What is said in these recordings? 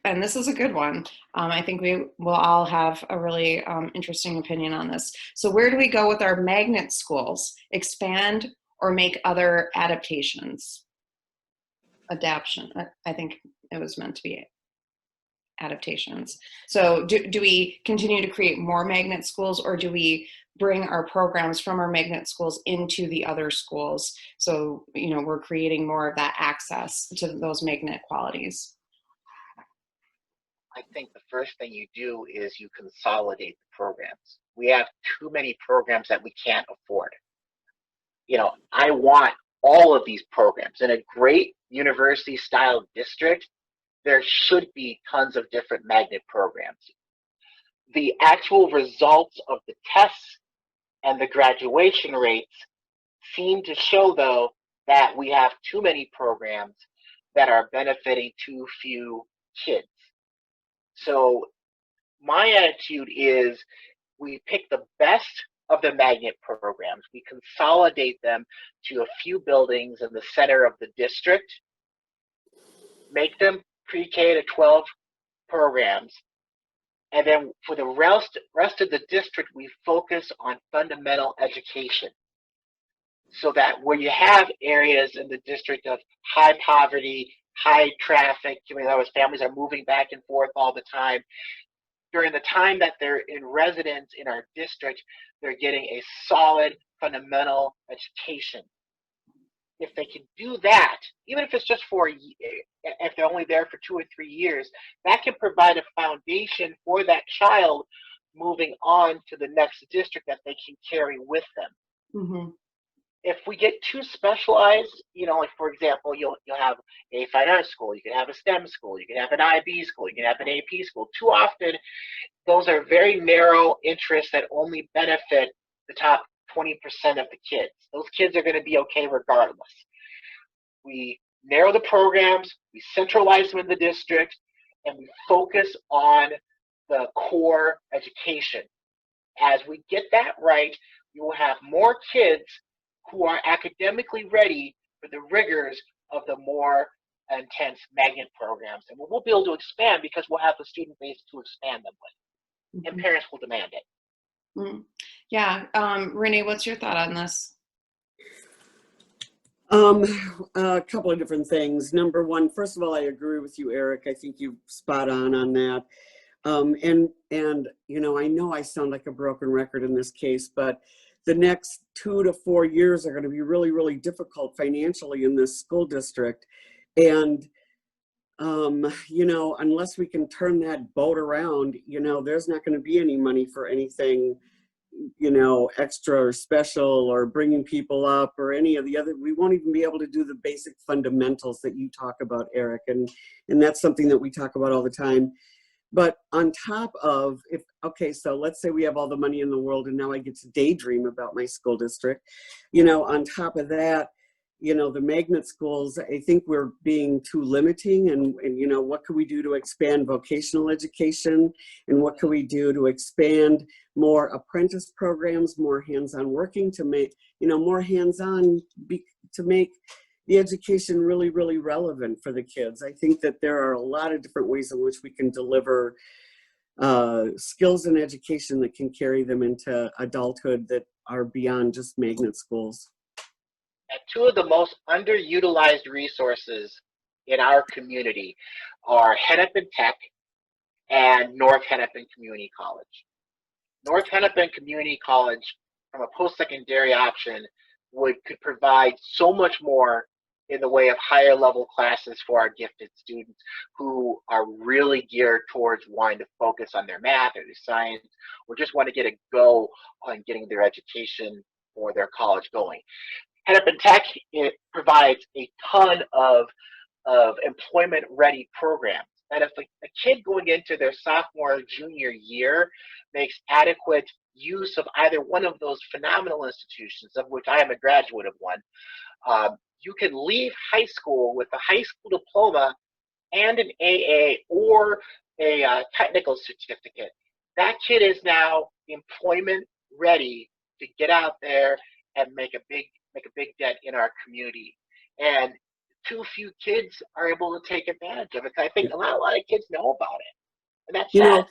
and this is a good one. I think we will all have a really interesting opinion on this. So where do we go with our magnet schools? Expand or make other adaptations? Adaption. I think it was meant to be adaptations. So do we continue to create more magnet schools, or do we bring our programs from our magnet schools into the other schools? So, we're creating more of that access to those magnet qualities. I think the first thing you do is you consolidate the programs. We have too many programs that we can't afford. I want all of these programs in a great university style district. There should be tons of different magnet programs. The actual results of the tests and the graduation rates seem to show, though, that we have too many programs that are benefiting too few kids. So my attitude is we pick the best of the magnet programs, we consolidate them to a few buildings in the center of the district, make them pre-K to 12 programs, and then for the rest of the district, we focus on fundamental education. So that where you have areas in the district of high poverty, high traffic, families are moving back and forth all the time, during the time that they're in residence in our district, they're getting a solid fundamental education. If they can do that, even if it's just if they're only there for 2 or 3 years, that can provide a foundation for that child moving on to the next district that they can carry with them. Mm-hmm. If we get too specialized, like for example, you'll have a fine arts school, you can have a STEM school, you can have an IB school, you can have an AP school. Too often, those are very narrow interests that only benefit the top 20% of the kids. Those kids are going to be okay regardless. We narrow the programs, we centralize them in the district, and we focus on the core education. As we get that right, you will have more kids who are academically ready for the rigors of the more intense magnet programs. And we'll be able to expand because we'll have the student base to expand them with. Mm-hmm. And parents will demand it. Mm-hmm. Yeah. Renee, what's your thought on this? A couple of different things. Number one, first of all, I agree with you, Eric. I think you're spot on that. And I know I sound like a broken record in this case, but the next 2 to 4 years are going to be really, really difficult financially in this school district. And, unless we can turn that boat around, there's not going to be any money for anything, extra or special or bringing people up or any of the other. We won't even be able to do the basic fundamentals that you talk about, Eric. And that's something that we talk about all the time. But on top of, so let's say we have all the money in the world and now I get to daydream about my school district. On top of that, the magnet schools, I think we're being too limiting, and what can we do to expand vocational education, and what can we do to expand more apprentice programs, more hands-on working, to make, more hands-on, to make the education really, really relevant for the kids. I think that there are a lot of different ways in which we can deliver skills and education that can carry them into adulthood that are beyond just magnet schools. And two of the most underutilized resources in our community are Hennepin Tech and North Hennepin Community College. North Hennepin Community College, from a post-secondary option, could provide so much more in the way of higher level classes for our gifted students who are really geared towards wanting to focus on their math or their science, or just want to get a go on getting their education or their college going. Hennepin Tech, it provides a ton of employment-ready programs. And if a kid going into their sophomore or junior year makes adequate use of either one of those phenomenal institutions, of which I am a graduate of one, you can leave high school with a high school diploma and an AA or a technical certificate. That kid is now employment ready to get out there and make a big dent in our community. And too few kids are able to take advantage of it. I think a lot of kids know about it, and that's You sad. know,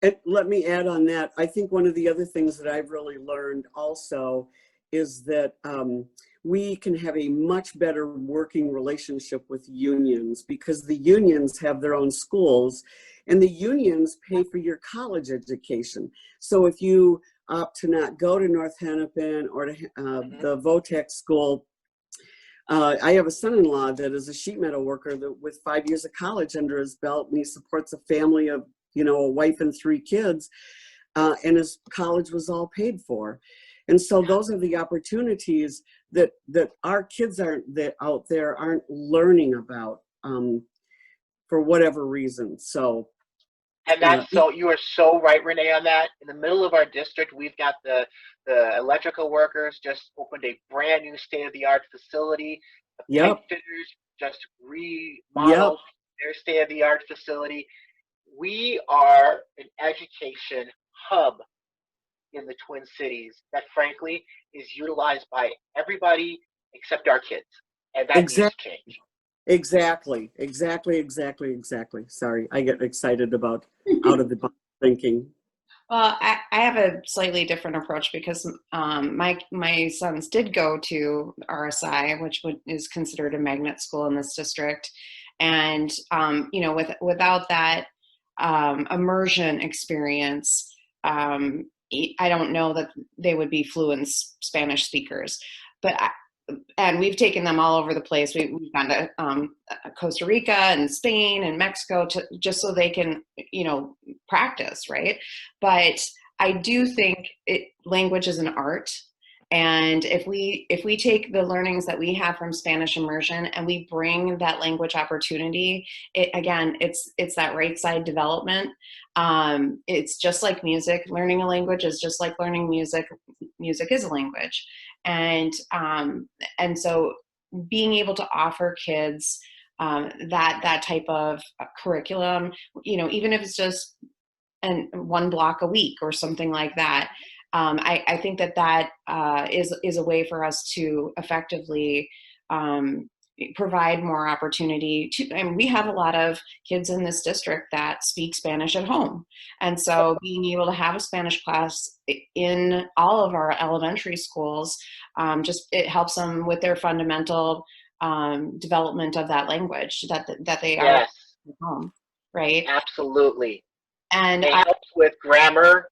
and let me add on that. I think one of the other things that I've really learned also is that we can have a much better working relationship with unions, because the unions have their own schools and the unions pay for your college education. So if you opt to not go to North Hennepin or to the VOTEC school, I have a son-in-law that is a sheet metal worker with 5 years of college under his belt, and he supports a family of, a wife and 3 kids, and his college was all paid for. And so those are the opportunities that our kids out there aren't learning about for whatever reason. So. And that's you are so right, Renee, on that. In the middle of our district, we've got the electrical workers just opened a brand new state-of-the-art facility. The pipe fitters just remodeled their state-of-the-art facility. We are an education hub in the Twin Cities that, frankly, is utilized by everybody except our kids, and that needs to change. Exactly. Sorry, I get excited about out of the box thinking. Well, I have a slightly different approach because my sons did go to RSI, which is considered a magnet school in this district, and without that immersion experience, I don't know that they would be fluent Spanish speakers. And we've taken them all over the place. We've gone to Costa Rica and Spain and Mexico just so they can, practice, right? But I do think language is an art. And if we take the learnings that we have from Spanish immersion and we bring that language opportunity, it's that right side development. It's just like music. Learning a language is just like learning music. Music is a language. And so being able to offer kids that type of curriculum, even if it's just one block a week or something like that, I think that is a way for us to effectively provide more opportunity and we have a lot of kids in this district that speak Spanish at home. And so being able to have a Spanish class in all of our elementary schools, it helps them with their fundamental development of that language that they are at home, right? Absolutely. And it helps with grammar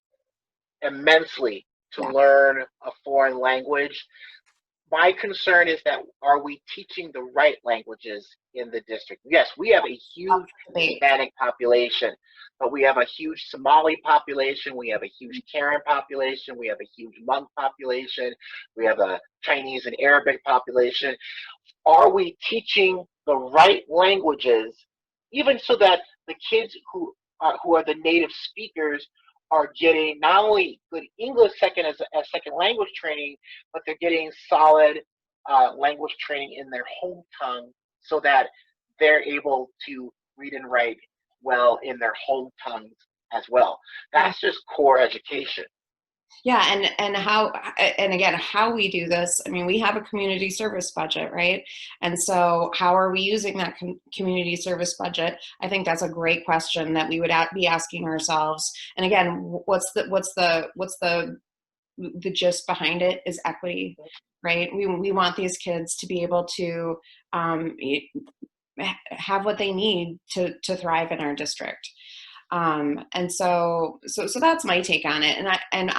immensely to learn a foreign language. My concern is that are we teaching the right languages in the district? Yes, we have a huge Hispanic population, but we have a huge Somali population, we have a huge Karen population, we have a huge Hmong population, we have a Chinese and Arabic population. Are we teaching the right languages, even so that the kids who are the native speakers are getting not only good English as second language training, but they're getting solid language training in their home tongue so that they're able to read and write well in their home tongues as well. That's just core education. Yeah, and how we do this, I mean, we have a community service budget, right? And so how are we using that community service budget? I think that's a great question that we would be asking ourselves. And again, what's the gist behind it is equity, right? We want these kids to be able to have what they need to thrive in our district. And so that's my take on it. And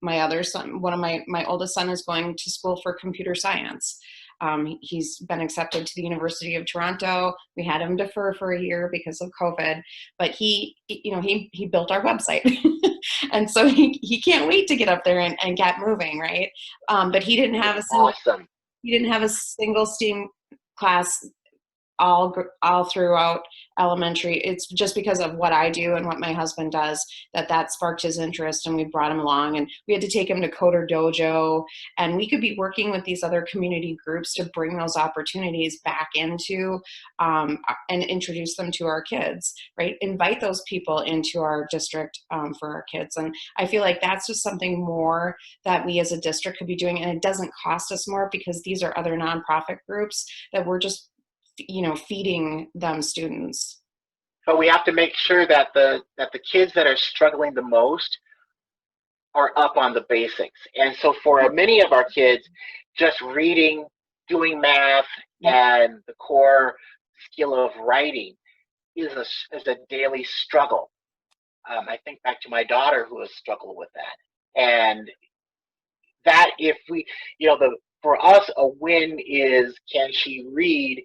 my other son, one of my oldest son is going to school for computer science. He's been accepted to the University of Toronto. We had him defer for a year because of COVID, but he built our website. And so he can't wait to get up there and get moving. Right. But he didn't have a single STEAM class all throughout elementary. It's just because of what I do and what my husband does that sparked his interest, and we brought him along, and we had to take him to Coder Dojo, and we could be working with these other community groups to bring those opportunities back into and introduce them to our kids, right? Invite those people into our district for our kids. And I feel like that's just something more that we as a district could be doing, and it doesn't cost us more because these are other nonprofit groups that we're just feeding them students. But we have to make sure that the kids that are struggling the most are up on the basics. And so for many of our kids, just reading, doing math, and the core skill of writing is a daily struggle. I think back to my daughter who has struggled with that. And that if we, for us, a win is, can she read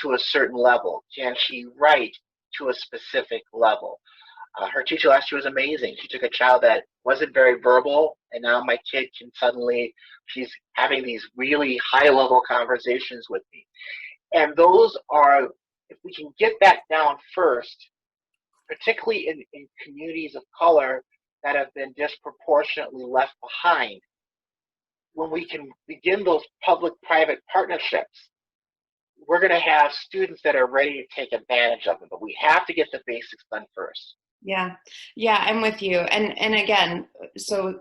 to a certain level? Can she write to a specific level? Her teacher last year was amazing. She took a child that wasn't very verbal, and now my kid can suddenly, she's having these really high-level conversations with me. And those are, if we can get that down first, particularly in communities of color that have been disproportionately left behind, when we can begin those public-private partnerships, we're going to have students that are ready to take advantage of them, but we have to get the basics done first. Yeah, I'm with you. And again, so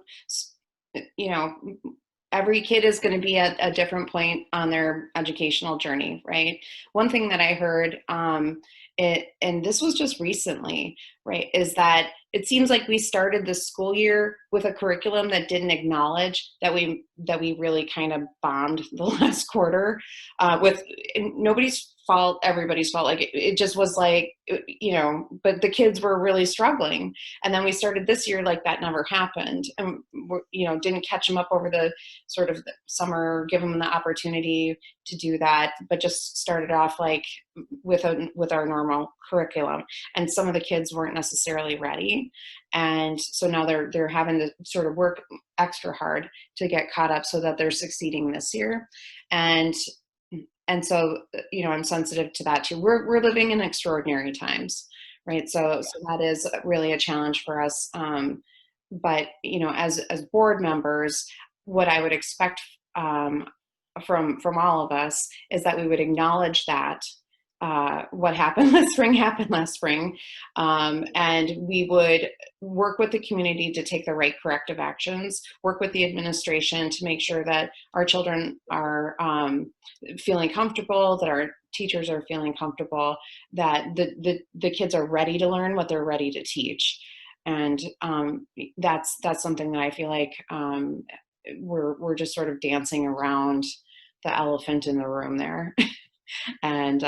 every kid is going to be at a different point on their educational journey, right? One thing that I heard, and this was just recently, right, is that it seems like we started the school year with a curriculum that didn't acknowledge that we really kind of bombed the last quarter with nobody's fault, everybody's fault. Like it just was like, but the kids were really struggling. And then we started this year like that never happened, and didn't catch them up over the sort of the summer, give them the opportunity to do that, but just started off like with our normal curriculum. And some of the kids weren't necessarily ready. And so now they're having to sort of work extra hard to get caught up so that they're succeeding this year. And so, I'm sensitive to that too. We're living in extraordinary times, right? So that is really a challenge for us. But, as board members, what I would expect from all of us is that we would acknowledge that what happened last spring, and we would work with the community to take the right corrective actions, work with the administration to make sure that our children are feeling comfortable, that our teachers are feeling comfortable, that the kids are ready to learn what they're ready to teach. And that's something that I feel like we're just sort of dancing around the elephant in the room there. And